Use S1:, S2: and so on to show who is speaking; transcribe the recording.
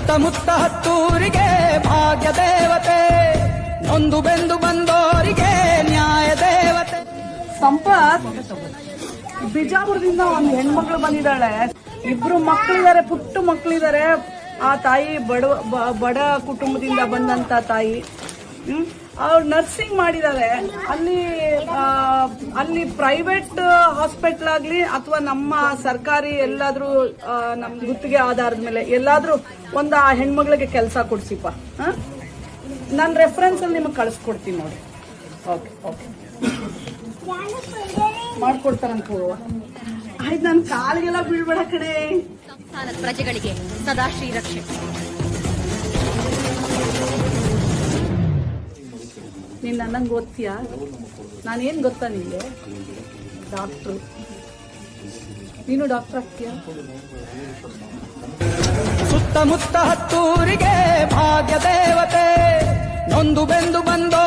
S1: ಸುತ್ತಮುತ್ತ ಹತ್ತೂರಿಗೆ ಭಾಗ್ಯ ದೇವತೆ, ನೊಂದು ಬೆಂದು ಬಂದೋರಿಗೆ ನ್ಯಾಯ ದೇವತೆ.
S2: ಸಂಪತ್ ಬಿಜಾಪುರದಿಂದ ಒಂದು ಹೆಣ್ಮಕ್ಳು ಬಂದಿದ್ದಾಳೆ. ಇಬ್ರು ಮಕ್ಕಳಿದ್ದಾರೆ, ಪುಟ್ಟ ಮಕ್ಕಳಿದ್ದಾರೆ. ಆ ತಾಯಿ ಬಡ ಕುಟುಂಬದಿಂದ ಬಂದಂತ ತಾಯಿ. ಅವ್ರು ನರ್ಸಿಂಗ್ ಮಾಡಿದ್ದಾರೆ. ಅಲ್ಲಿ ಪ್ರೈವೇಟ್ ಹಾಸ್ಪಿಟಲ್ ಆಗ್ಲಿ ಅಥವಾ ನಮ್ಮ ಸರ್ಕಾರಿ ಎಲ್ಲಾದ್ರೂ ನಮ್ ಗುತ್ತಿಗೆ ಆಧಾರದ ಮೇಲೆ ಎಲ್ಲಾದ್ರೂ ಒಂದು ಆ ಹೆಣ್ಮಗಳಿಗೆ ಕೆಲಸ ಕೊಡ್ಸಿಪ್ಪ. ನನ್ನ ರೆಫರೆನ್ಸ್ ಅಲ್ಲಿ ನಿಮಗೆ ಕಳಿಸ್ಕೊಡ್ತೀನಿ ನೋಡಿ. ಓಕೆ ಓಕೆ ಮಾಡ್ಕೊಡ್ತಾರಂತ ಆಯ್ತು. ನನ್ನ ಕಾಲಿಗೆಲ್ಲ ಬೀಳ್ಬೇಡ ಕಡೆ.
S3: ಪ್ರಜೆಗಳಿಗೆ ಸದಾ ಶ್ರೀರಕ್ಷೆ.
S2: ನೀನ್ ನನ್ನಂಗೆ ಗೊತ್ತೀಯಾ? ನಾನೇನ್ ಗೊತ್ತಾ ನಿಂಗೆ? ಡಾಕ್ಟ್ರು. ನೀನು ಡಾಕ್ಟರ್ ಆಗ್ತೀಯಾ?
S1: ಸುತ್ತಮುತ್ತ ಹತ್ತೂರಿಗೆ ಭಾಗ್ಯ ದೇವತೆ, ನೊಂದು ಬೆಂದು ಬಂದೋ